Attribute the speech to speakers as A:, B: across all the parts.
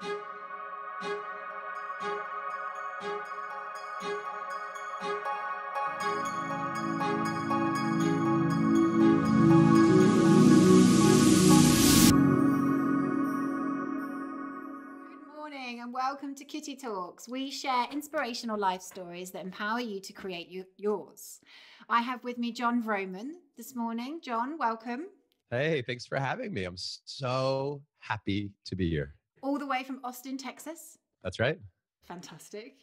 A: And welcome to Kitty Talks. We share inspirational life stories that empower you to create yours. I have with me John Vroman this morning. John, welcome.
B: Hey, thanks for having me. I'm so happy to be here.
A: All the way from Austin, Texas.
B: That's right.
A: Fantastic.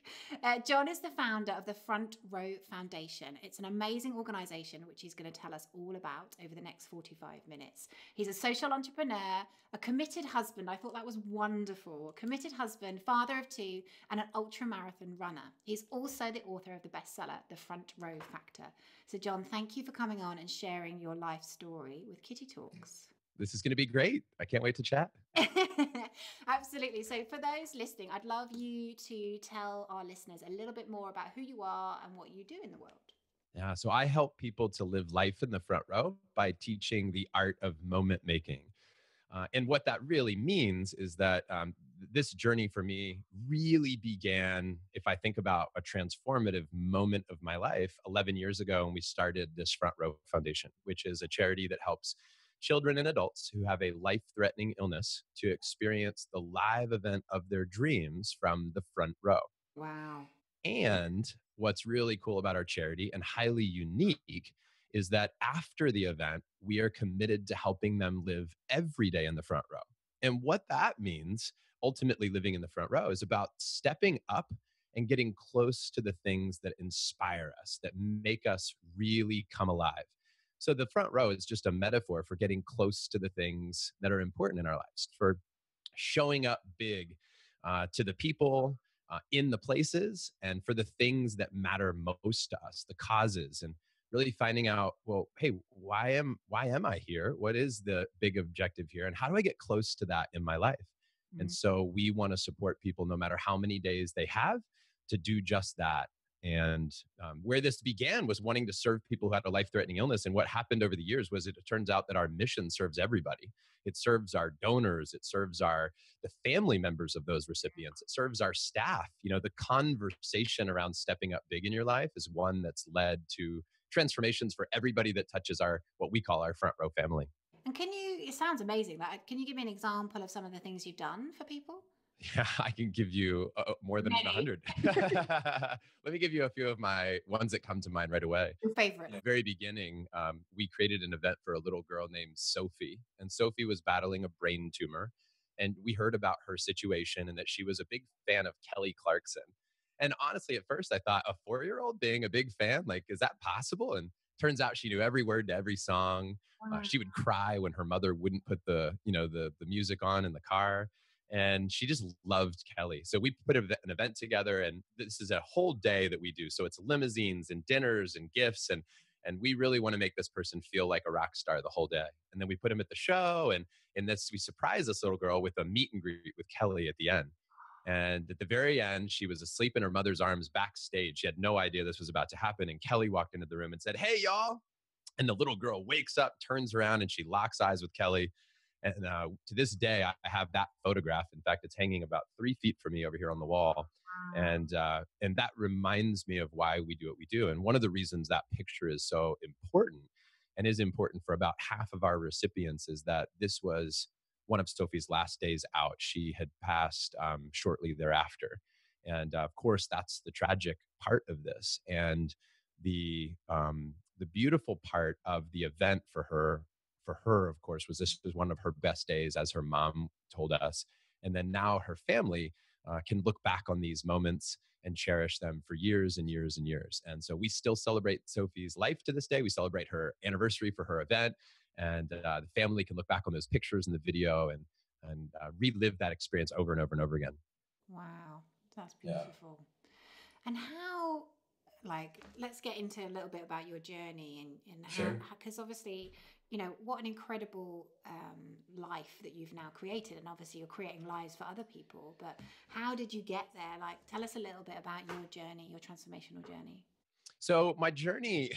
A: John is the founder of the Front Row Foundation. It's an amazing organization, which he's going to tell us all about over the next 45 minutes. He's a social entrepreneur, a committed husband. I thought that was wonderful. A committed husband, father of two, and an ultra-marathon runner. He's also the author of the bestseller, The Front Row Factor. So, John, thank you for coming on and sharing your life story with Kitty Talks.
B: This is going to be great. I can't wait to chat.
A: Absolutely. So for those listening, I'd love you to tell our listeners a little bit more about who you are and what you do in the world.
B: Yeah, so I help people to live life in the front row by teaching the art of moment making. And what that really means is that this journey for me really began, if I think about a transformative moment of my life, 11 years ago when we started this Front Row Foundation, which is a charity that helps children and adults who have a life-threatening illness to experience the live event of their dreams from the front row.
A: Wow.
B: And what's really cool about our charity and highly unique is that after the event, we are committed to helping them live every day in the front row. And what that means, ultimately living in the front row, is about stepping up and getting close to the things that inspire us, that make us really come alive. So the front row is just a metaphor for getting close to the things that are important in our lives, for showing up big to the people in the places, and for the things that matter most to us, the causes, and really finding out, well, hey, why am I here? What is the big objective here? And how do I get close to that in my life? Mm-hmm. And so we want to support people no matter how many days they have to do just that. And where this began was wanting to serve people who had a life-threatening illness. And what happened over the years was it turns out that our mission serves everybody. It serves our donors. It serves the family members of those recipients. It serves our staff. You know, the conversation around stepping up big in your life is one that's led to transformations for everybody that touches what we call our front row family.
A: And it sounds amazing. Can you give me an example of some of the things you've done for people?
B: Yeah, I can give you more than 100. Let me give you a few of my ones that come to mind right away.
A: Your favorite.
B: In the very beginning, we created an event for a little girl named Sophie. And Sophie was battling a brain tumor. And we heard about her situation and that she was a big fan of Kelly Clarkson. And honestly, at first, I thought, a 4-year-old being a big fan, like, is that possible? And turns out she knew every word to every song. Wow. She would cry when her mother wouldn't put the music on in the car. And she just loved Kelly. So we put an event together, and this is a whole day that we do. So it's limousines and dinners and gifts. And we really want to make this person feel like a rock star the whole day. And then we put him at the show, and we surprised this little girl with a meet and greet with Kelly at the end. And at the very end, she was asleep in her mother's arms backstage. She had no idea this was about to happen. And Kelly walked into the room and said, "Hey, y'all." And the little girl wakes up, turns around, and she locks eyes with Kelly. And to this day, I have that photograph. In fact, it's hanging about 3 feet from me over here on the wall. And that reminds me of why we do what we do. And one of the reasons that picture is so important, and is important for about half of our recipients, is that this was one of Sophie's last days out. She had passed shortly thereafter. And of course, that's the tragic part of this. And the beautiful part of the event for her, of course, was this was one of her best days, as her mom told us. And then now her family can look back on these moments and cherish them for years and years and years. And so we still celebrate Sophie's life to this day. We celebrate her anniversary for her event. And the family can look back on those pictures and the video and relive that experience over and over and over again.
A: Wow, that's beautiful. Yeah. And how, let's get into a little bit about your journey and how, because obviously, what an incredible life that you've now created. And obviously you're creating lives for other people, but how did you get there? Tell us a little bit about your journey, your transformational journey.
B: So my journey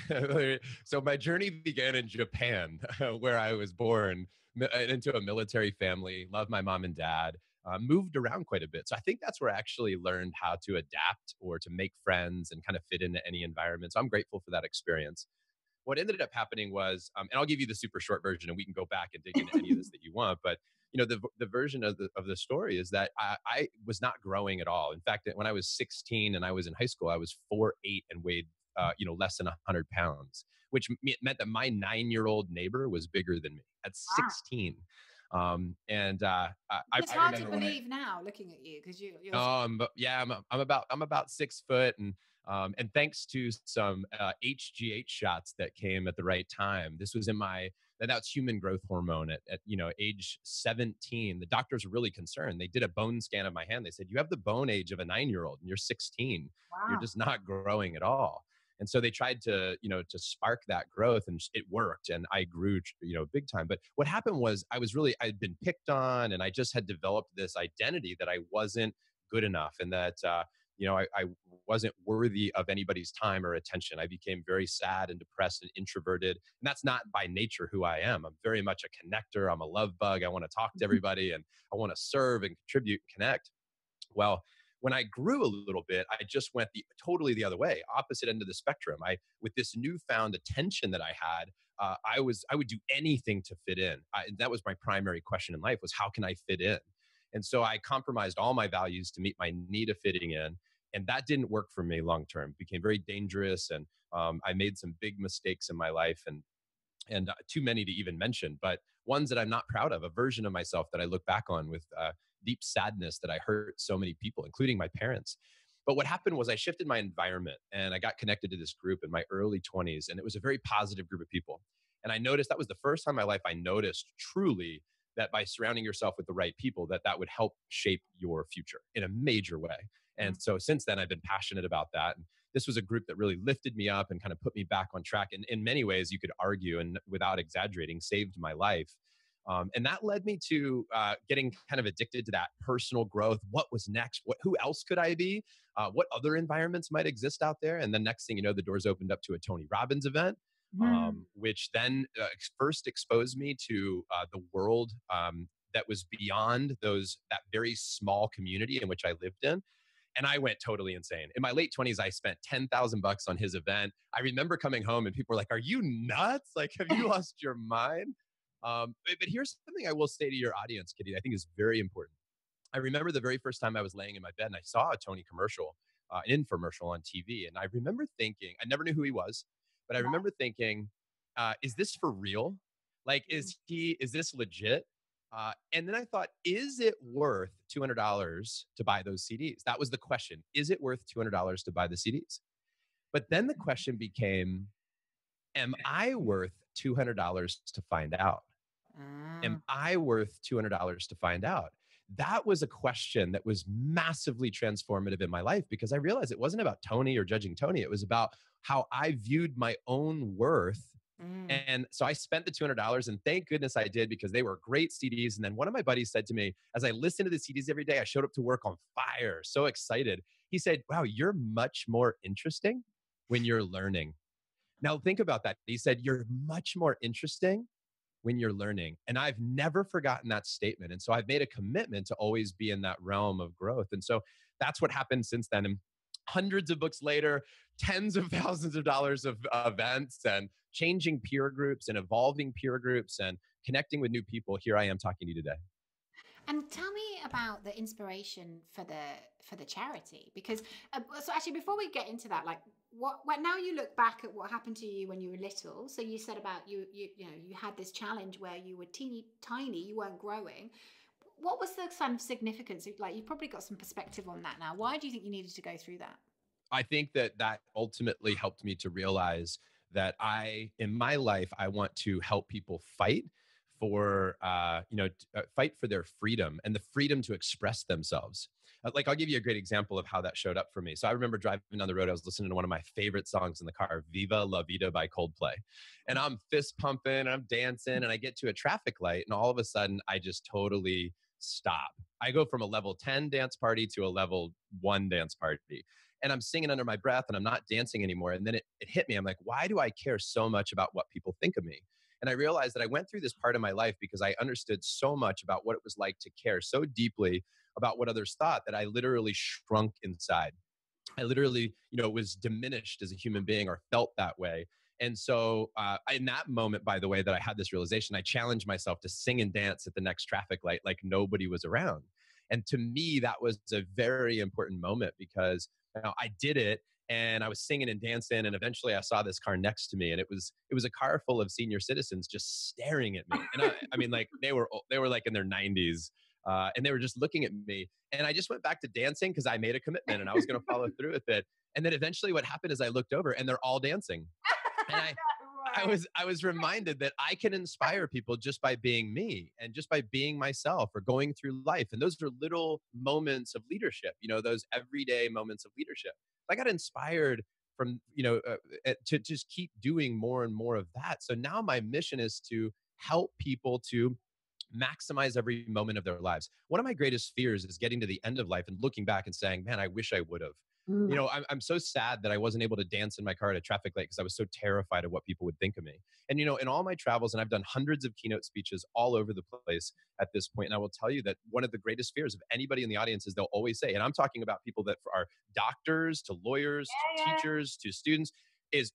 B: began in Japan, where I was born into a military family, loved my mom and dad. moved around quite a bit. So I think that's where I actually learned how to adapt or to make friends and kind of fit into any environment. So I'm grateful for that experience. What ended up happening was, and I'll give you the super short version, and we can go back and dig into any of this that you want. But the version of the story is that I was not growing at all. In fact, when I was 16 and I was in high school, I was 4'8" and weighed less than 100 pounds, which meant that my 9-year-old neighbor was bigger than me at
A: Wow.
B: 16. I
A: It's hard to
B: remember when I
A: believe now looking at you because you're
B: yeah, I'm about 6 foot, and thanks to some HGH shots that came at the right time. This was in my that's human growth hormone at age 17. The doctors were really concerned. They did a bone scan of my hand. They said, "You have the bone age of a 9-year-old, and you're 16. You're
A: wow.
B: just not growing at all." And so they tried to to spark that growth, and it worked, and I grew big time. But what happened was I'd been picked on, and I just had developed this identity that I wasn't good enough, and that I wasn't worthy of anybody's time or attention. I became very sad and depressed and introverted, and that's not by nature who I am. I'm very much a connector. I'm a love bug. I want to talk to everybody, and I want to serve and contribute and connect. Well, when I grew a little bit, I just went totally the other way, opposite end of the spectrum. With this newfound attention that I had, I would do anything to fit in. That was my primary question in life: was how can I fit in? And so I compromised all my values to meet my need of fitting in, and that didn't work for me long term. It became very dangerous, and I made some big mistakes in my life, and too many to even mention, but ones that I'm not proud of, a version of myself that I look back on with deep sadness that I hurt so many people, including my parents. But what happened was I shifted my environment and I got connected to this group in my early 20s, and it was a very positive group of people. And I noticed that was the first time in my life I noticed truly that by surrounding yourself with the right people, that would help shape your future in a major way. And so since then, I've been passionate about that. And this was a group that really lifted me up and kind of put me back on track. And in many ways, you could argue, and without exaggerating, saved my life. And that led me to getting kind of addicted to that personal growth. What was next? Who else could I be? What other environments might exist out there? And the next thing you know, the doors opened up to a Tony Robbins event,
A: Mhm.
B: which then first exposed me to the world that was beyond that very small community in which I lived in. And I went totally insane. In my late 20s, I spent $10,000 on his event. I remember coming home and people were like, "Are you nuts? Like, have you lost your mind?" But here's something I will say to your audience, Kitty, I think is very important. I remember the very first time I was laying in my bed and I saw a Tony commercial, an infomercial on TV. And I remember thinking, I never knew who he was, but I remember thinking, is this for real? Like, is this legit? And then I thought, is it worth $200 to buy those CDs? That was the question. Is it worth $200 to buy the CDs? But then the question became, am I worth $200 to find out?
A: Ah.
B: Am I worth $200 to find out? That was a question that was massively transformative in my life because I realized it wasn't about Tony or judging Tony. It was about how I viewed my own worth.
A: Mm.
B: And so I spent the $200, and thank goodness I did because they were great CDs. And then one of my buddies said to me, as I listened to the CDs every day, I showed up to work on fire, so excited. He said, "Wow, you're much more interesting when you're learning." Now think about that. He said, "You're much more interesting when you're learning." And I've never forgotten that statement. And so I've made a commitment to always be in that realm of growth. And so that's what happened since then. And hundreds of books later, tens of thousands of dollars of events, and changing peer groups and evolving peer groups and connecting with new people. Here I am talking to you today.
A: And tell me about the inspiration for the charity, because so actually before we get into that, like what now you look back at what happened to you when you were little. So you said about you had this challenge where you were teeny tiny, you weren't growing. What was the kind of significance? Like you've probably got some perspective on that now. Why do you think you needed to go through that?
B: I think that ultimately helped me to realize that in my life, I want to help people fight for, fight for their freedom and the freedom to express themselves. Like, I'll give you a great example of how that showed up for me. So I remember driving down the road, I was listening to one of my favorite songs in the car, Viva La Vida by Coldplay. And I'm fist pumping, and I'm dancing, and I get to a traffic light, and all of a sudden I just totally stop. I go from a level 10 dance party to a level 1 dance party, and I'm singing under my breath and I'm not dancing anymore. And then it hit me. I'm like, why do I care so much about what people think of me? And I realized that I went through this part of my life because I understood so much about what it was like to care so deeply about what others thought that I literally shrunk inside. I literally, was diminished as a human being or felt that way. And so in that moment, by the way, that I had this realization, I challenged myself to sing and dance at the next traffic light like nobody was around. And to me, that was a very important moment because I did it and I was singing and dancing. And eventually I saw this car next to me and it was a car full of senior citizens just staring at me. And I mean, like they were like in their 90s. And they were just looking at me. And I just went back to dancing because I made a commitment and I was going to follow through with it. And then eventually what happened is I looked over and they're all dancing. And I was reminded that I can inspire people just by being me and just by being myself or going through life. And those are little moments of leadership, those everyday moments of leadership. I got inspired from, to just keep doing more and more of that. So now my mission is to help people to maximize every moment of their lives. One of my greatest fears is getting to the end of life and looking back and saying, man, I wish I would have. I'm so sad that I wasn't able to dance in my car at a traffic light because I was so terrified of what people would think of me. And, in all my travels, and I've done hundreds of keynote speeches all over the place at this point, and I will tell you that one of the greatest fears of anybody in the audience is they'll always say, and I'm talking about people that are doctors to lawyers, to teachers, to students, is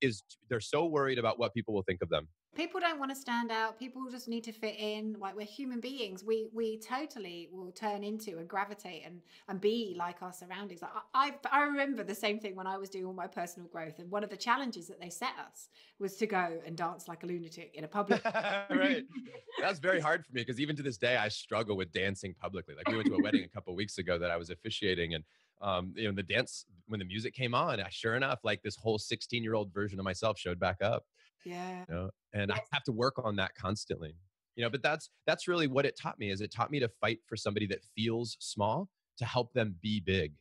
B: they're so worried about what people will think of them.
A: People don't want to stand out. People just need to fit in. Like, we're human beings. We totally will turn into and gravitate and be like our surroundings. I remember the same thing when I was doing all my personal growth. And one of the challenges that they set us was to go and dance like a lunatic in a public.
B: Right. That's very hard for me because even to this day, I struggle with dancing publicly. Like we went to a wedding a couple of weeks ago that I was officiating, and the dance, when the music came on, sure enough, like this whole 16-year-old version of myself showed back up.
A: Yeah.
B: And I have to work on that constantly. But that's really what it taught me. Is it taught me to fight for somebody that feels small to help them be big.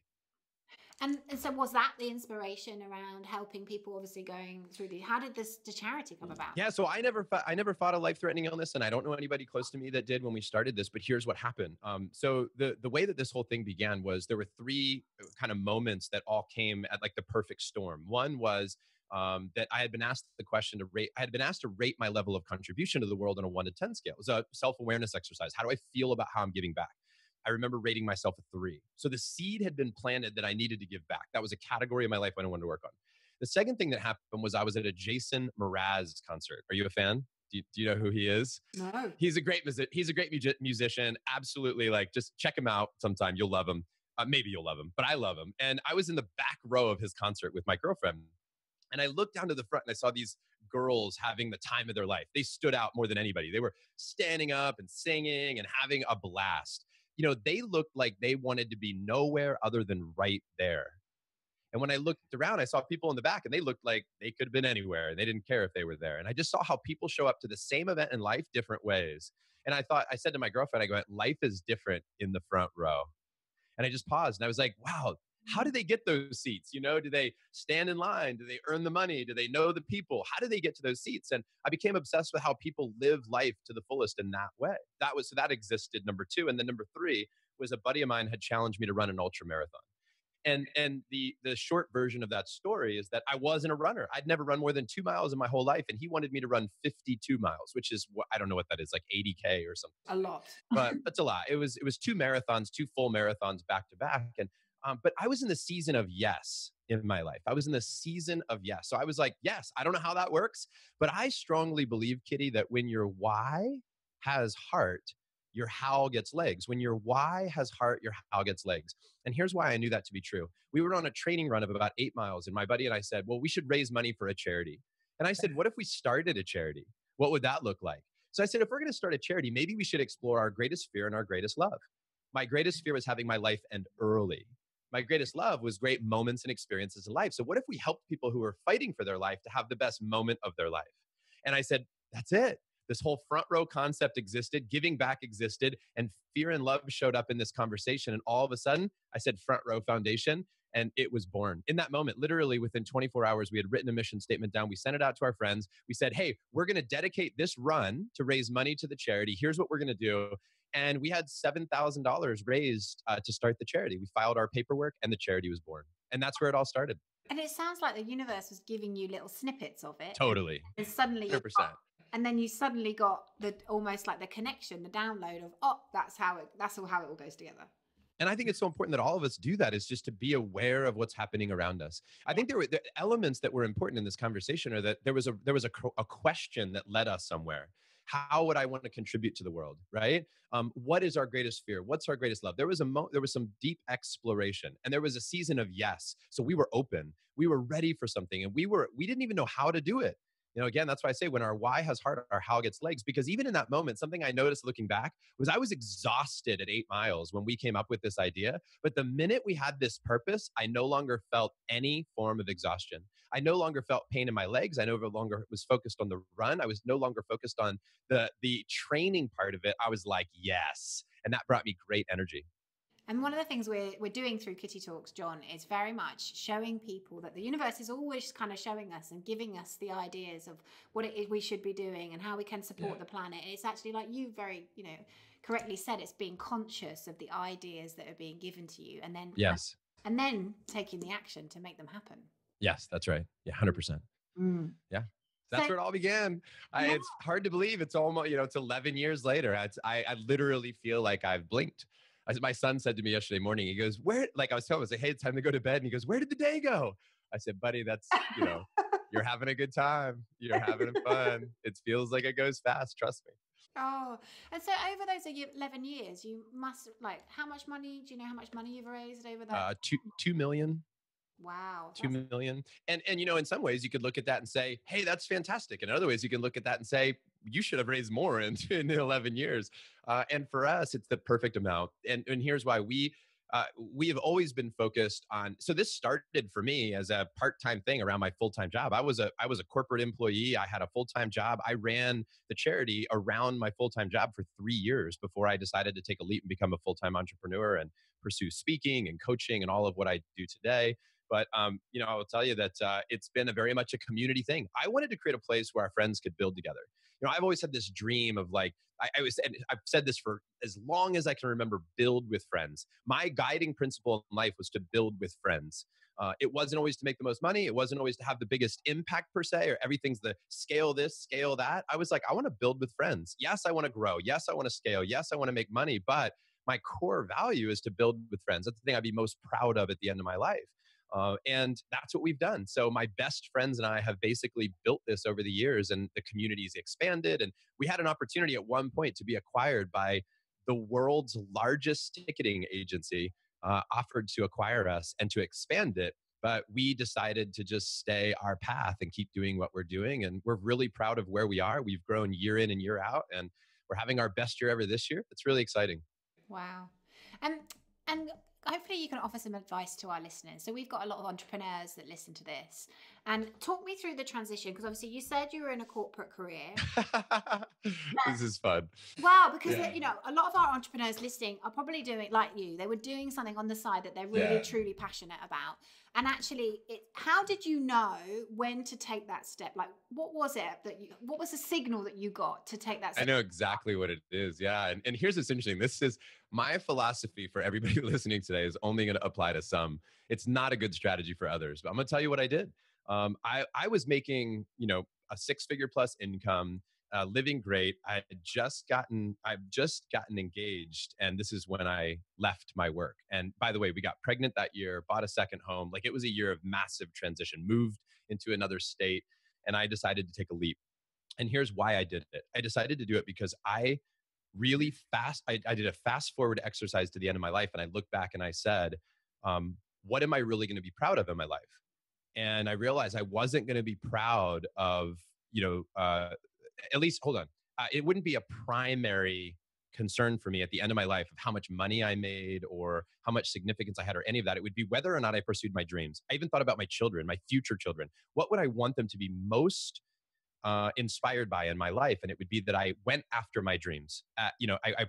A: And so was that the inspiration around helping people obviously going through how did the charity come about?
B: Yeah, so I never fought a life-threatening illness, and I don't know anybody close to me that did when we started this, but here's what happened. So the way that this whole thing began was there were three kind of moments that all came at like the perfect storm. One was that I had been asked the question I had been asked to rate my level of contribution to the world on a 1 to 10 scale. It was a self-awareness exercise. How do I feel about how I'm giving back? I remember rating myself a 3. So the seed had been planted that I needed to give back. That was a category of my life I wanted to work on. The second thing that happened was I was at a Jason Mraz concert. Are you a fan? Do you know who he is?
A: No.
B: He's a great musician. Absolutely. Like, just check him out sometime. You'll love him. Maybe you'll love him, but I love him. And I was in the back row of his concert with my girlfriend. And I looked down to the front and I saw these girls having the time of their life. They stood out more than anybody. They were standing up and singing and having a blast. They looked like they wanted to be nowhere other than right there. And when I looked around, I saw people in the back and they looked like they could have been anywhere and they didn't care if they were there. And I just saw how people show up to the same event in life different ways. And I said to my girlfriend, life is different in the front row. And I just paused and I was like, wow, how do they get those seats? Do they stand in line? Do they earn the money? Do they know the people? How do they get to those seats? And I became obsessed with how people live life to the fullest in that way. That existed, number 2. And then number 3 was a buddy of mine had challenged me to run an ultra marathon. And the short version of that story is that I wasn't a runner. I'd never run more than 2 miles in my whole life. And he wanted me to run 52 miles, which is, I don't know what that is, like 80K or something.
A: A lot.
B: But that's a lot. It was 2 marathons, 2 full marathons back to back. And but I was in the season of yes in my life. I was in the season of yes. So I was like, yes, I don't know how that works, but I strongly believe, Kitty, that when your why has heart, your how gets legs. When your why has heart, your how gets legs. And here's why I knew that to be true. We were on a training run of about 8 miles, and my buddy and I said, well, we should raise money for a charity. And I said, what if we started a charity? What would that look like? So I said, if we're going to start a charity, maybe we should explore our greatest fear and our greatest love. My greatest fear was having my life end early. My greatest love was great moments and experiences in life. So what if we helped people who are fighting for their life to have the best moment of their life? And I said, that's it. This whole front row concept existed, giving back existed, and fear and love showed up in this conversation. And all of a sudden, I said Front Row Foundation, and it was born. In that moment, literally within 24 hours, we had written a mission statement down. We sent it out to our friends. We said, hey, we're going to dedicate this run to raise money to the charity. Here's what we're going to do. And we had $7,000 raised to start the charity. We filed our paperwork and the charity was born. And that's where it all started.
A: And it sounds like the universe was giving you little snippets of it.
B: Totally.
A: And suddenly
B: 100%.
A: And then you suddenly got the almost like the connection, the download of, oh, that's how it all goes together.
B: And I think it's so important that all of us do that, is just to be aware of what's happening around us. I think there were the elements that were important in this conversation are that there was a question that led us somewhere. How would I want to contribute to the world, right? What is our greatest fear? What's our greatest love? There was some deep exploration, and there was a season of yes. So we were open, we were ready for something, and we didn't even know how to do it. Again, that's why I say when our why has heart, our how gets legs. Because even in that moment, something I noticed looking back was I was exhausted at 8 miles when we came up with this idea. But the minute we had this purpose, I no longer felt any form of exhaustion. I no longer felt pain in my legs. I no longer was focused on the run. I was no longer focused on the training part of it. I was like, yes. And that brought me great energy.
A: And one of the things we're doing through Kitty Talks, Jon, is very much showing people that the universe is always kind of showing us and giving us the ideas of what it is we should be doing and how we can support the planet. It's actually, like you very, correctly said, it's being conscious of the ideas that are being given to you, and then and then taking the action to make them happen.
B: Yes, that's right. Yeah, 100%. Yeah. That's where it all began. It's hard to believe. It's almost, it's 11 years later. I literally feel like I've blinked. My son said to me yesterday morning, he goes, where, like I was telling him, I said, hey, it's time to go to bed. And he goes, where did the day go? I said, buddy, that's, you're having a good time. You're having fun. It feels like it goes fast. Trust me.
A: Oh, and so over those 11 years, you must, how much money, do you know how much money you've raised over that?
B: 2 million.
A: Wow.
B: 2 million. And in some ways you could look at that and say, hey, that's fantastic. And in other ways you can look at that and say, you should have raised more in 11 years. And for us, it's the perfect amount. And here's why. We have always been focused on, so this started for me as a part-time thing around my full-time job. I was a corporate employee. I had a full-time job. I ran the charity around my full-time job for 3 years before I decided to take a leap and become a full-time entrepreneur and pursue speaking and coaching and all of what I do today. But, I will tell you that it's been very much a community thing. I wanted to create a place where our friends could build together. I've always had this dream of I've said this for as long as I can remember, build with friends. My guiding principle in life was to build with friends. It wasn't always to make the most money. It wasn't always to have the biggest impact per se, or everything's the scale this, scale that. I was like, I want to build with friends. Yes, I want to grow. Yes, I want to scale. Yes, I want to make money. But my core value is to build with friends. That's the thing I'd be most proud of at the end of my life. And that's what we've done. So my best friends and I have basically built this over the years, and the community's expanded. And we had an opportunity at one point to be acquired by the world's largest ticketing agency, offered to acquire us and to expand it. But we decided to just stay our path and keep doing what we're doing. And we're really proud of where we are. We've grown year in and year out, and we're having our best year ever this year. It's really exciting.
A: Wow. And hopefully you can offer some advice to our listeners. So we've got a lot of entrepreneurs that listen to this. And talk me through the transition, because obviously you said you were in a corporate career.
B: This is fun.
A: Wow, because a lot of our entrepreneurs listening are probably doing like you. They were doing something on the side that they're really truly passionate about. And actually, how did you know when to take that step? Like, what was the signal that you got to take that step?
B: I know exactly what it is. Yeah. And here's what's interesting. This is my philosophy for everybody listening today is only going to apply to some. It's not a good strategy for others, but I'm going to tell you what I did. I was making, a 6-figure plus income, living great. I've just gotten engaged. And this is when I left my work. And by the way, we got pregnant that year, bought a second home. Like, it was a year of massive transition, moved into another state, and I decided to take a leap. And here's why I did it. I decided to do it because I really I did a fast forward exercise to the end of my life. And I looked back and I said, what am I really going to be proud of in my life? And I realized I wasn't going to be proud of, at least, hold on. It wouldn't be a primary concern for me at the end of my life of how much money I made or how much significance I had or any of that. It would be whether or not I pursued my dreams. I even thought about my children, my future children. What would I want them to be most inspired by in my life? And it would be that I went after my dreams. I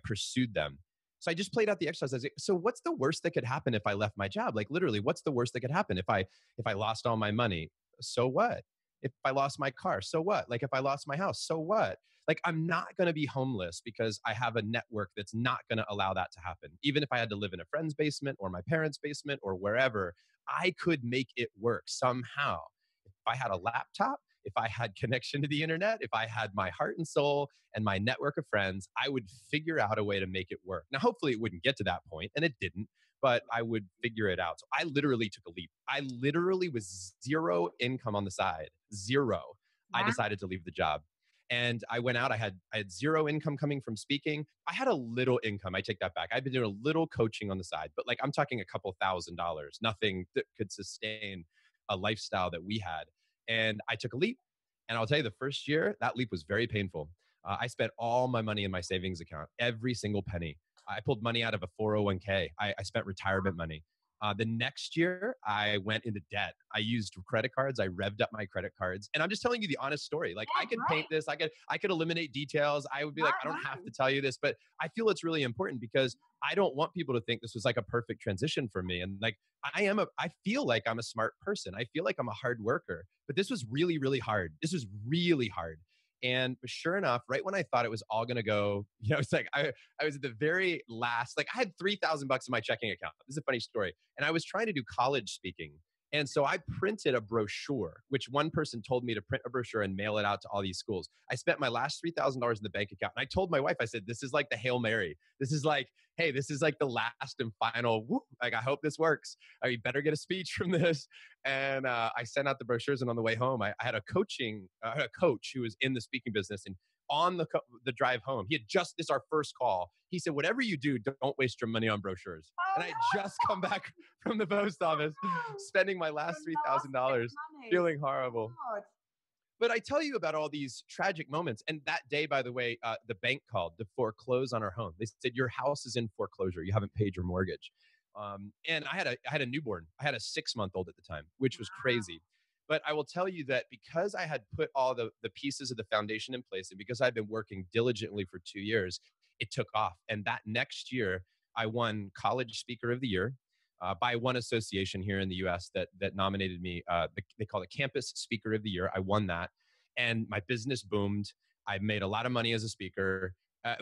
B: pursued them. So I just played out the exercise. I was like, so what's the worst that could happen if I left my job? Like, literally, what's the worst that could happen if I lost all my money? So what? If I lost my car, so what? Like, if I lost my house, so what? Like, I'm not going to be homeless because I have a network that's not going to allow that to happen. Even if I had to live in a friend's basement or my parents' basement or wherever, I could make it work somehow. If I had a laptop, if I had connection to the internet, if I had my heart and soul and my network of friends, I would figure out a way to make it work. Now, hopefully it wouldn't get to that point, and it didn't, but I would figure it out. So I literally took a leap. I literally was zero income on the side, zero. I
A: Wow.
B: decided to leave the job. And I went out. I had zero income coming from speaking. I had a little income. I take that back. I've been doing a little coaching on the side, but like I'm talking a couple $1,000s, nothing that could sustain a lifestyle that we had. And I took a leap. And I'll tell you, the first year, that leap was very painful. I spent all my money in my savings account, every single penny. I pulled money out of a 401k. I spent retirement money. The next year, I went into debt. I used credit cards. I revved up my credit cards. And I'm just telling you the honest story. Like I could paint this. I could eliminate details. I would be like, I don't have to tell you this, but I feel it's really important because I don't want people to think this was like a perfect transition for me. And like, I feel like I'm a smart person. I feel like I'm a hard worker, but this was really, really hard. This was really hard. And sure enough, right when I thought it was all going to go, it's like I was at the very last, like I had $3,000 in my checking account. This is a funny story. And I was trying to do college speaking. And so I printed a brochure, which one person told me to print a brochure and mail it out to all these schools. I spent my last $3,000 in the bank account. And I told my wife, I said, this is like the Hail Mary. This is like, hey, this is like the last and final, whoop, like, I hope this works. I better get a speech from this. And I sent out the brochures. And on the way home, I had a coach who was in the speaking business. And on the drive home, he had this is our first call. He said, whatever you do, don't waste your money on brochures. And I had just come back from the post office, spending my last $3,000, feeling horrible. But I tell you about all these tragic moments. And that day, by the way, the bank called to foreclose on our home. They said, your house is in foreclosure. You haven't paid your mortgage. And I had a newborn. I had a 6-month-old at the time, which was crazy. But I will tell you that because I had put all the pieces of the foundation in place and because I've been working diligently for 2 years, it took off. And that next year, I won College Speaker of the Year by one association here in the US that nominated me. They call it Campus Speaker of the Year. I won that. And my business boomed. I made a lot of money as a speaker.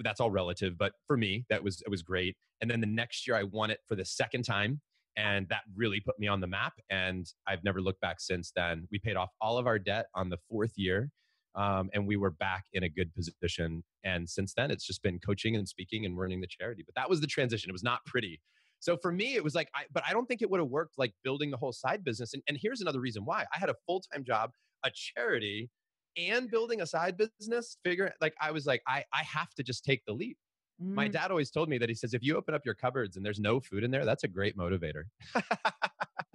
B: That's all relative. But for me, it was great. And then the next year, I won it for the second time. And that really put me on the map. And I've never looked back since then. We paid off all of our debt on the 4th year. And we were back in a good position. And since then, it's just been coaching and speaking and running the charity. But that was the transition. It was not pretty. So for me, it was like, but I don't think it would have worked like building the whole side business. And here's another reason why. I had a full-time job, a charity, and building a side business. I was like, I have to just take the leap. My dad always told me that he says, if you open up your cupboards and there's no food in there, that's a great motivator.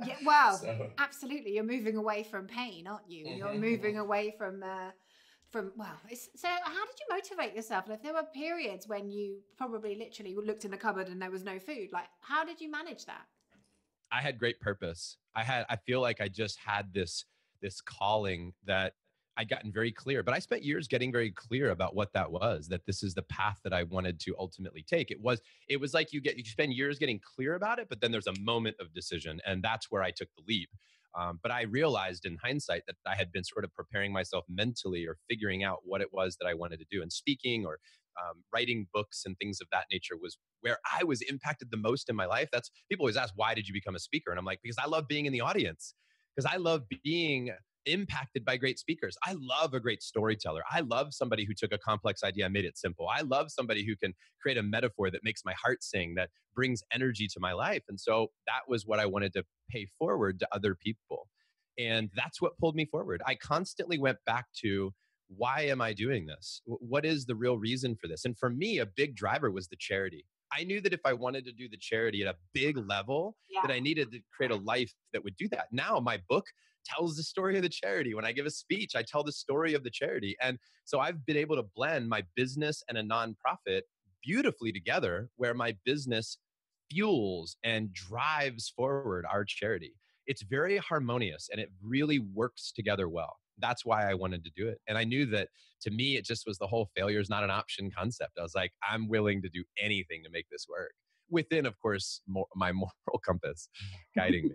A: Yeah, well, absolutely. You're moving away from pain, aren't you?
B: Mm-hmm.
A: You're moving away from so how did you motivate yourself? If there were periods when you probably literally looked in the cupboard and there was no food, like how did you manage that?
B: I had great purpose. I feel like I just had this calling that I'd gotten very clear, but I spent years getting very clear about what that was, that this is the path that I wanted to ultimately take. It was like you spend years getting clear about it, but then there's a moment of decision. And that's where I took the leap. But I realized in hindsight that I had been sort of preparing myself mentally or figuring out what it was that I wanted to do. And speaking or writing books and things of that nature was where I was impacted the most in my life. People always ask, why did you become a speaker? And I'm like, because I love being in the audience, because I love being impacted by great speakers. I love a great storyteller. I love somebody who took a complex idea and made it simple. I love somebody who can create a metaphor that makes my heart sing, that brings energy to my life. And so that was what I wanted to pay forward to other people. And that's what pulled me forward. I constantly went back to, why am I doing this? What is the real reason for this? And for me, a big driver was the charity. I knew that if I wanted to do the charity at a big level, that I needed to create a life that would do that. Now my book tells the story of the charity. When I give a speech, I tell the story of the charity. And so I've been able to blend my business and a nonprofit beautifully together, where my business fuels and drives forward our charity. It's very harmonious and it really works together well. That's why I wanted to do it. And I knew that to me, it just was the whole failure is not an option concept. I was like, I'm willing to do anything to make this work within, of course, my moral compass guiding me.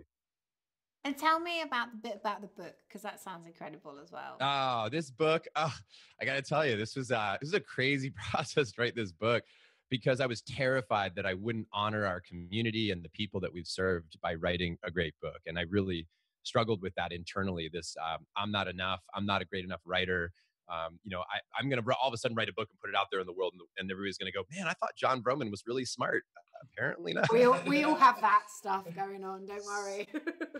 A: And tell me about the book, because that sounds incredible as well.
B: Oh, this book. Oh, I got to tell you, this was a crazy process to write this book, because I was terrified that I wouldn't honor our community and the people that we've served by writing a great book. And I really struggled with that internally. This I'm not enough. I'm not a great enough writer. I'm going to all of a sudden write a book and put it out there in the world, and everybody's going to go, man, I thought John Vroman was really smart. Apparently not.
A: We all have that stuff going on. Don't worry.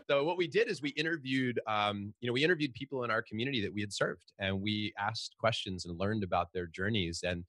B: So what we did is we interviewed people in our community that we had served, and we asked questions and learned about their journeys. And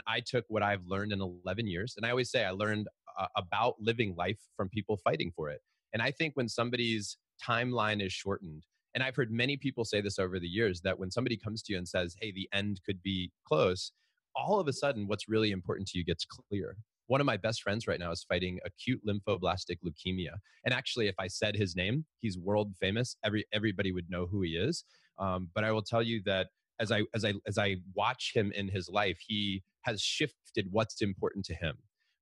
B: I took what I've learned in 11 years. And I always say I learned about living life from people fighting for it. And I think when somebody's timeline is shortened, and I've heard many people say this over the years, that when somebody comes to you and says, hey, the end could be close, all of a sudden what's really important to you gets clear. One of my best friends right now is fighting acute lymphoblastic leukemia. And actually, if I said his name, he's world famous. Everybody would know who he is. But I will tell you that as I watch him in his life, he has shifted what's important to him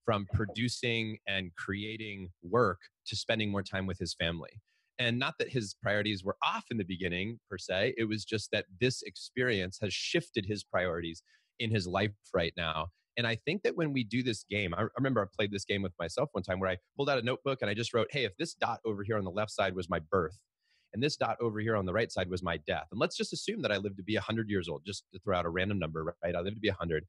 B: from producing and creating work to spending more time with his family. And not that his priorities were off in the beginning, per se. It was just that this experience has shifted his priorities in his life right now. And I think that when we do this game, I remember I played this game with myself one time where I pulled out a notebook and I just wrote, hey, if this dot over here on the left side was my birth, and this dot over here on the right side was my death, and let's just assume that I lived to be 100 years old, just to throw out a random number, right? I lived to be 100.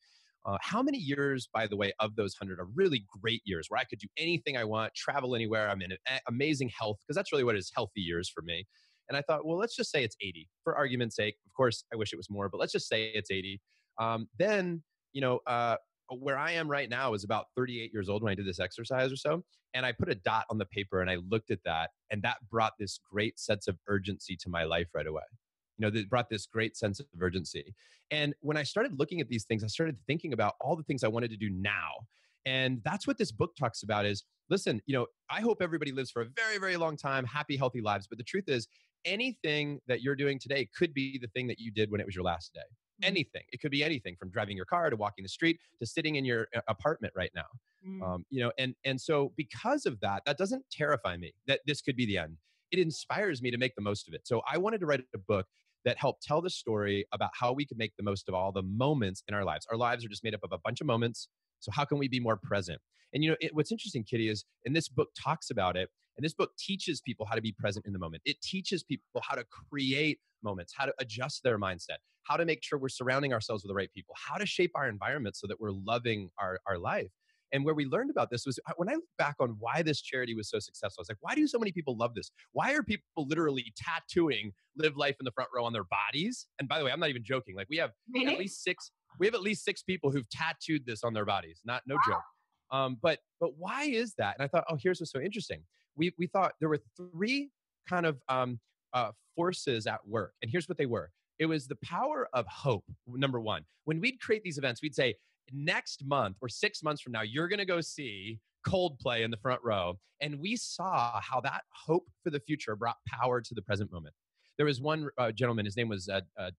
B: How many years, by the way, of those 100 are really great years where I could do anything I want, travel anywhere, I'm in amazing health, because that's really what is healthy years for me. And I thought, well, let's just say it's 80 for argument's sake. Of course, I wish it was more, but let's just say it's 80. Then, where I am right now is about 38 years old when I did this exercise or so. And I put a dot on the paper and I looked at that, and that brought this great sense of urgency to my life right away. That brought this great sense of urgency. And when I started looking at these things, I started thinking about all the things I wanted to do now. And that's what this book talks about is, listen, I hope everybody lives for a very, very long time, happy, healthy lives. But the truth is, anything that you're doing today could be the thing that you did when it was your last day. Anything. It could be anything from driving your car to walking the street to sitting in your apartment right now. And so because of that, that doesn't terrify me that this could be the end. It inspires me to make the most of it. So I wanted to write a book that helped tell the story about how we can make the most of all the moments in our lives. Our lives are just made up of a bunch of moments. So how can we be more present? And what's interesting, Kitty, is, and this book talks about it, and this book teaches people how to be present in the moment. It teaches people how to create moments, how to adjust their mindset, how to make sure we're surrounding ourselves with the right people, how to shape our environment so that we're loving our life. And where we learned about this was when I look back on why this charity was so successful. I was like, why do so many people love this? Why are people literally tattooing "Live Life in the Front Row" on their bodies? And by the way, I'm not even joking. Like we have at least six people who've tattooed this on their bodies. No joke. But why is that? And I thought, here's what's so interesting. We thought there were three kind of forces at work. And here's what they were. It was the power of hope, number one. When we'd create these events, we'd say, next month or 6 months from now, you're going to go see Coldplay in the front row. And we saw how that hope for the future brought power to the present moment. There was one gentleman, his name was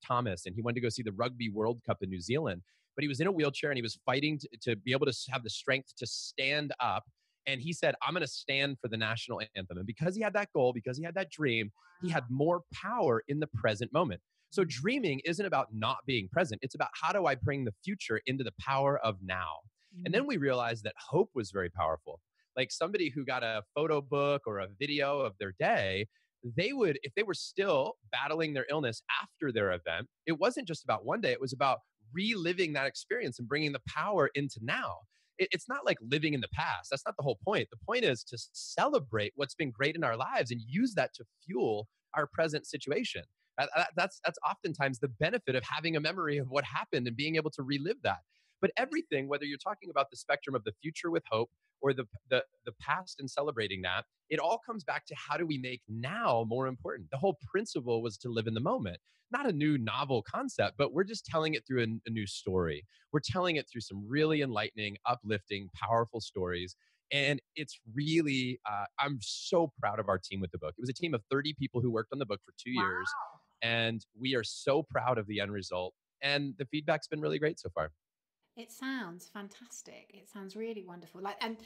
B: Thomas, and he wanted to go see the Rugby World Cup in New Zealand, but he was in a wheelchair and he was fighting to be able to have the strength to stand up. And he said, I'm going to stand for the national anthem. And because he had that goal, because he had that dream, he had more power in the present moment. So dreaming isn't about not being present. It's about how do I bring the future into the power of now? And then we realized that hope was very powerful. Like somebody who got a photo book or a video of their day, they would, if they were still battling their illness after their event, it wasn't just about one day. It was about reliving that experience and bringing the power into now. It's not like living in the past. That's not the whole point. The point is to celebrate what's been great in our lives and use that to fuel our present situation. That's oftentimes the benefit of having a memory of what happened and being able to relive that. But everything, whether you're talking about the spectrum of the future with hope or the past and celebrating that, it all comes back to how do we make now more important? The whole principle was to live in the moment. Not a new novel concept, but we're just telling it through a new story. We're telling it through some really enlightening, uplifting, powerful stories. And it's really, I'm so proud of our team with the book. It was a team of 30 people who worked on the book for 2 years. And we are so proud of the end result. And the feedback's been really great so far.
A: It sounds fantastic. It sounds really wonderful. And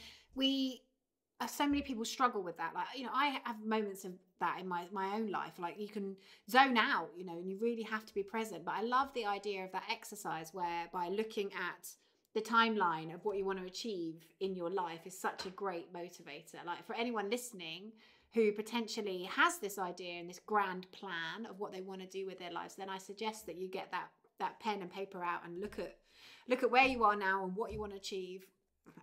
A: so many people struggle with that. I have moments of that in my own life. Like you can zone out, and you really have to be present. But I love the idea of that exercise where by looking at the timeline of what you want to achieve in your life is such a great motivator. Like for anyone listening who potentially has this idea and this grand plan of what they want to do with their lives, then I suggest that you get that pen and paper out and look at where you are now and what you want to achieve,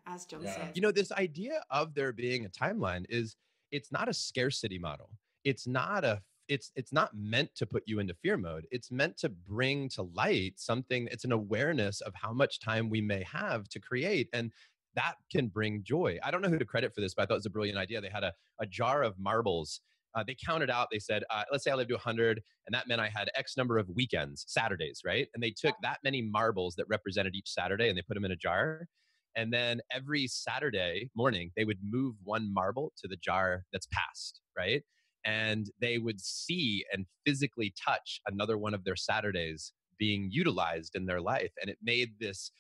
A: as Jon said.
B: This idea of there being a timeline it's not a scarcity model. It's not meant to put you into fear mode. It's meant to bring to light something. It's an awareness of how much time we may have to create. And that can bring joy. I don't know who to credit for this, but I thought it was a brilliant idea. They had a jar of marbles. They counted out, they said, let's say I lived to 100, and that meant I had X number of weekends, Saturdays, right? And they took that many marbles that represented each Saturday and they put them in a jar. And then every Saturday morning, they would move one marble to the jar that's passed, right? And they would see and physically touch another one of their Saturdays being utilized in their life. And it made this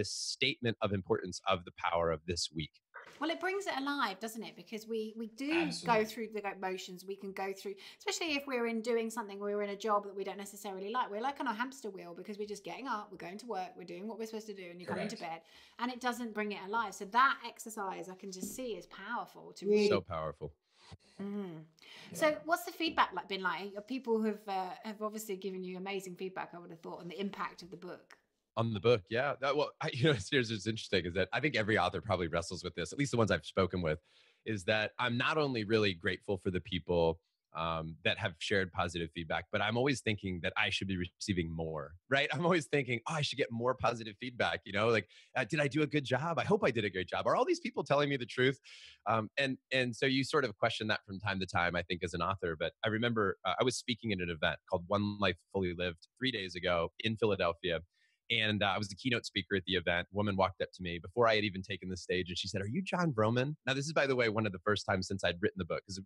B: statement of importance of the power of this week.
A: Well, it brings it alive, doesn't it? Because we do
C: Absolutely.
A: go through the emotions. We can go through, especially if we're doing something, we're in a job that we don't necessarily like. We're like on a hamster wheel because we're just getting up, we're going to work, we're doing what we're supposed to do, and you're going to bed, and it doesn't bring it alive. So that exercise, I can just see, is powerful.
B: So powerful.
A: So what's the feedback been like? People have obviously given you amazing feedback, I would have thought, on the impact of the book.
B: On the book, yeah. Here's what's interesting is that I think every author probably wrestles with this, at least the ones I've spoken with, is that I'm not only really grateful for the people that have shared positive feedback, but I'm always thinking that I should be receiving more, right? I'm always thinking, I should get more positive feedback, did I do a good job? I hope I did a great job. Are all these people telling me the truth? And so you sort of question that from time to time, I think, as an author. But I remember I was speaking at an event called One Life Fully Lived 3 days ago in Philadelphia. And I was the keynote speaker at the event. A woman walked up to me before I had even taken the stage, and she said, "Are you Jon Vroman?" Now, this is, by the way, one of the first times since I'd written the book, because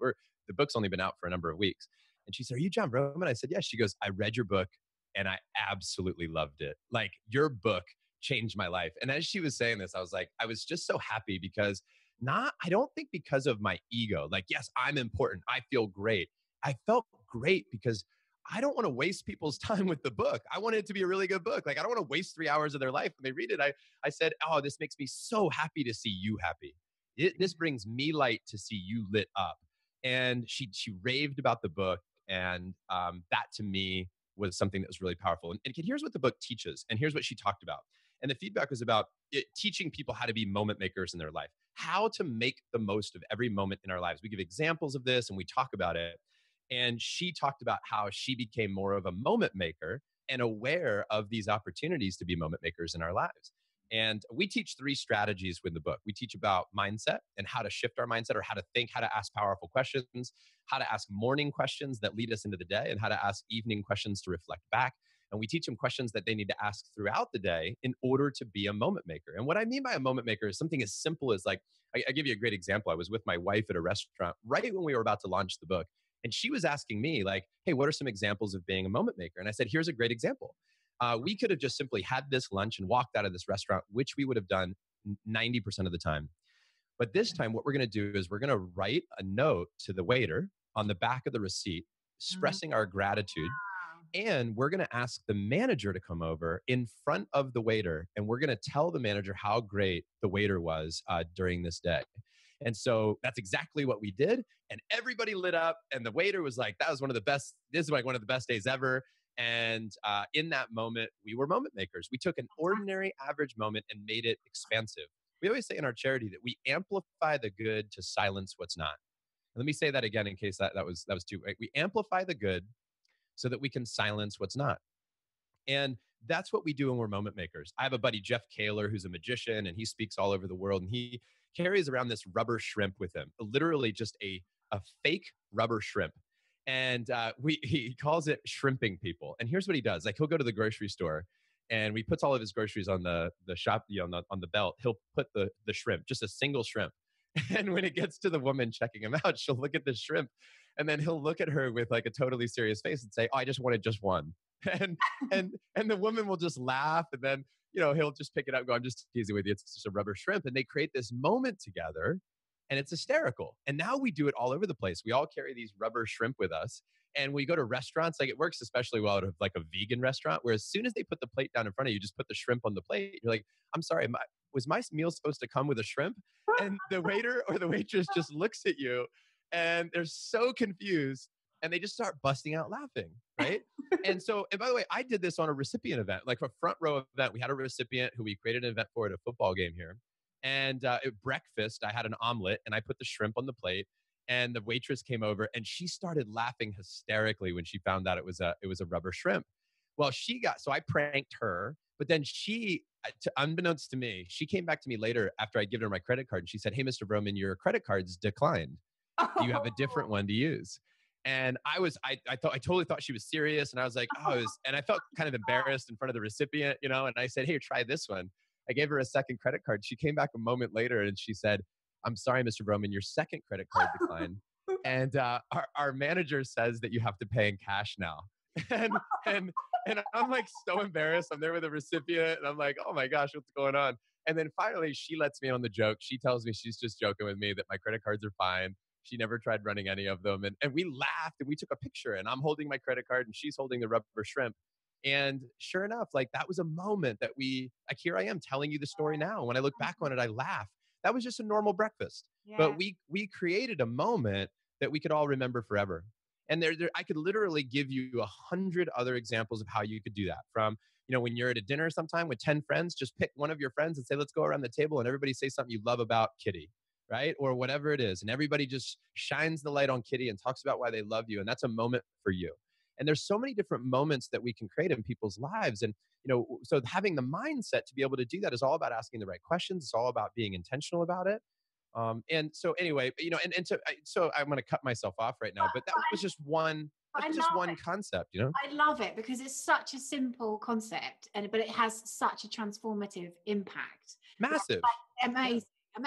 B: the book's only been out for a number of weeks. And she said, "Are you Jon Vroman?" I said, "Yes." She goes, "I read your book, and I absolutely loved it. Like, your book changed my life." And as she was saying this, I was like, I was just so happy because I don't think because of my ego. Like, yes, I'm important. I feel great. I felt great because I don't want to waste people's time with the book. I want it to be a really good book. Like, I don't want to waste 3 hours of their life when they read it. I said, "Oh, this makes me so happy to see you happy. This brings me light to see you lit up." And she raved about the book. And that to me was something that was really powerful. And here's what the book teaches. And here's what she talked about. And the feedback was about teaching people how to be moment makers in their life, how to make the most of every moment in our lives. We give examples of this and we talk about it. And she talked about how she became more of a moment maker and aware of these opportunities to be moment makers in our lives. And we teach 3 strategies with the book. We teach about mindset and how to shift our mindset, or how to think, how to ask powerful questions, how to ask morning questions that lead us into the day, and how to ask evening questions to reflect back. And we teach them questions that they need to ask throughout the day in order to be a moment maker. And what I mean by a moment maker is something as simple as, like, I give you a great example. I was with my wife at a restaurant right when we were about to launch the book. And she was asking me, like, "Hey, what are some examples of being a moment maker?" And I said, "Here's a great example. We could have just simply had this lunch and walked out of this restaurant," which we would have done 90% of the time. But this time, what we're going to do is we're going to write a note to the waiter on the back of the receipt, expressing our gratitude. And we're going to ask the manager to come over in front of the waiter. And we're going to tell the manager how great the waiter was during this day. And so that's exactly what we did. And everybody lit up. And the waiter was like, "That was one of the best. This is like one of the best days ever." And in that moment, we were moment makers. We took an ordinary, average moment and made it expansive. We always say in our charity that we amplify the good to silence what's not. And let me say that again in case that was too, right? We amplify the good so that we can silence what's not. And that's what we do when we're moment makers. I have a buddy, Jeff Kaler, who's a magician, and he speaks all over the world. And he carries around this rubber shrimp with him, literally just a fake rubber shrimp. And he calls it shrimping people. And here's what he does. Like, he'll go to the grocery store and he puts all of his groceries on the shop, on the belt. He'll put the shrimp, just a single shrimp. And when it gets to the woman checking him out, she'll look at the shrimp and then he'll look at her with like a totally serious face and say, "Oh, I just wanted just one." And the woman will just laugh, and then, he'll just pick it up and go, "I'm just teasing with you. It's just a rubber shrimp." And they create this moment together, and it's hysterical. And now we do it all over the place. We all carry these rubber shrimp with us. And we go to restaurants, like, it works especially well at like a vegan restaurant, where as soon as they put the plate down in front of you, just put the shrimp on the plate. You're like, "I'm sorry, was my meal supposed to come with a shrimp?" And the waiter or the waitress just looks at you and they're so confused and they just start busting out laughing, right? And by the way, I did this on a recipient event, like a front row event. We had a recipient who we created an event for at a football game here. And at breakfast, I had an omelet and I put the shrimp on the plate. And the waitress came over and she started laughing hysterically when she found out it was a rubber shrimp. Well, so I pranked her, but then unbeknownst to me, she came back to me later after I'd given her my credit card and she said, "Hey, Mr. Vroman, your credit card's declined. Do you have a different one to use?" And I totally thought she was serious. And I was like, and I felt kind of embarrassed in front of the recipient, and I said, "Hey, try this one." I gave her a second credit card. She came back a moment later and she said, "I'm sorry, Mr. Vroman, your second credit card declined. And our manager says that you have to pay in cash now." And I'm like so embarrassed. I'm there with a recipient and I'm like, oh my gosh, what's going on? And then finally she lets me on the joke. She tells me she's just joking with me, that my credit cards are fine. She never tried running any of them. And we laughed and we took a picture and I'm holding my credit card and she's holding the rubber shrimp. And sure enough, like that was a moment that here I am telling you the story now. When I look back on it, I laugh. That was just a normal breakfast. Yeah. But we created a moment that we could all remember forever. And I could literally give you 100 other examples of how you could do that. From, when you're at a dinner sometime with 10 friends, just pick one of your friends and say, let's go around the table and everybody say something you love about Kitty, right? Or whatever it is. And everybody just shines the light on Kitty and talks about why they love you. And that's a moment for you. And there's so many different moments that we can create in people's lives. And, so having the mindset to be able to do that is all about asking the right questions. It's all about being intentional about it. And so anyway, so I'm going to cut myself off right now, but that was just one concept,
A: I love it because it's such a simple concept but it has such a transformative impact.
B: Massive.
A: Amazing. And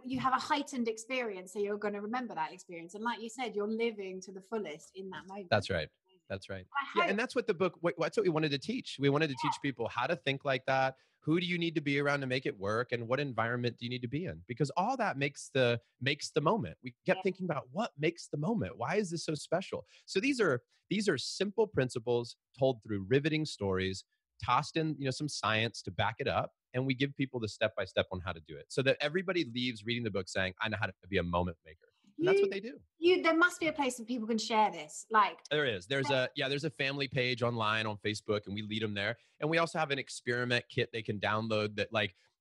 A: you have a heightened experience, so you're going to remember that experience. And like you said, you're living to the fullest in that moment.
B: That's right. That's right. Yeah, and that's what the book, that's what we wanted to teach. We wanted to teach people how to think like that. Who do you need to be around to make it work? And what environment do you need to be in? Because all that makes the moment. We kept thinking about what makes the moment. Why is this so special? So these are simple principles told through riveting stories, tossed in, some science to back it up. And we give people the step-by-step on how to do it so that everybody leaves reading the book saying, I know how to be a moment maker. And that's what they do.
A: There must be a place where people can share this.
B: There is. There's a family page online on Facebook and we lead them there. And we also have an experiment kit they can download that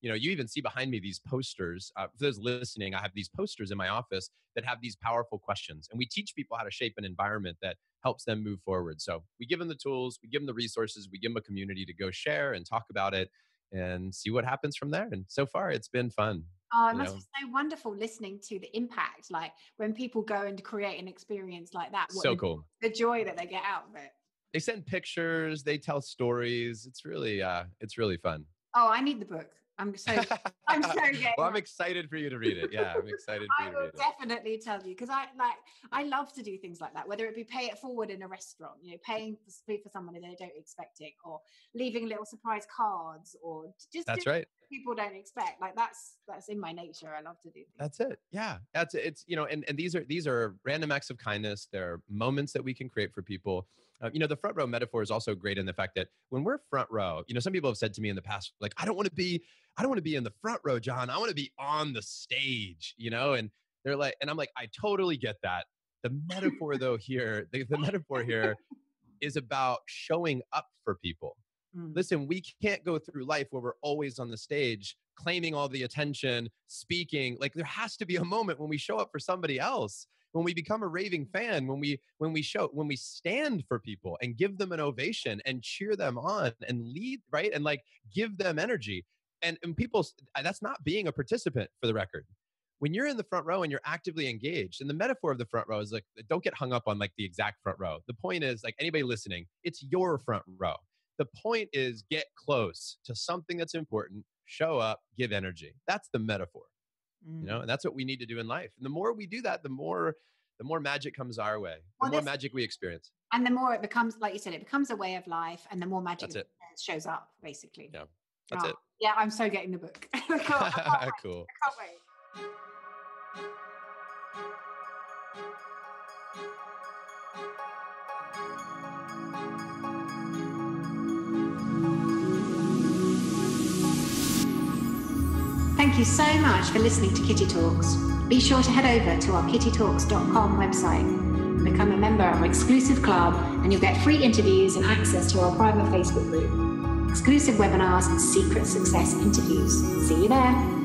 B: you even see behind me these posters. For those listening, I have these posters in my office that have these powerful questions. And we teach people how to shape an environment that helps them move forward. So we give them the tools, we give them the resources, we give them a community to go share and talk about it and see what happens from there. And so far, it's been fun.
A: Oh, it must be so wonderful listening to the impact, when people go and create an experience like that.
B: Cool.
A: The joy that they get out of it.
B: They send pictures, they tell stories. It's really fun.
A: Oh, I need the book. I'm so getting.
B: Well, I'm excited for you to read it. Yeah, I'm excited for you to read it.
A: I will definitely tell you because I love to do things like that. Whether it be pay it forward in a restaurant, paying for someone that they don't expect it, or leaving little surprise cards, or just
B: that's right.
A: People don't expect. That's in my nature. I love to do things.
B: That's it. Yeah, that's it. It's and these are random acts of kindness. They're moments that we can create for people. The front row metaphor is also great in the fact that when we're front row, some people have said to me in the past, I don't want to be in the front row, John. I want to be on the stage, and they're like, and I'm like, I totally get that. The metaphor though here, the metaphor here is about showing up for people. Listen, we can't go through life where we're always on the stage, claiming all the attention, speaking. There has to be a moment when we show up for somebody else. When we become a raving fan, when we stand for people and give them an ovation and cheer them on and lead, right? And give them energy. And people, that's not being a participant, for the record. When you're in the front row and you're actively engaged, and the metaphor of the front row is don't get hung up on the exact front row. The point is, anybody listening, it's your front row. The point is get close to something that's important, show up, give energy. That's the metaphor. And that's what we need to do in life. And the more we do that, the more magic comes our way, the more magic we experience.
A: And the more it becomes, like you said, it becomes a way of life, and the more magic shows up, basically.
B: Yeah, that's it.
A: Yeah, I'm so getting the book.
B: Cool.
A: I can't wait. Thank you so much for listening to Kitty Talks. Be sure to head over to our kittytalks.com website, become a member of our exclusive club, and you'll get free interviews and access to our private Facebook group, exclusive webinars and secret success interviews. See you there.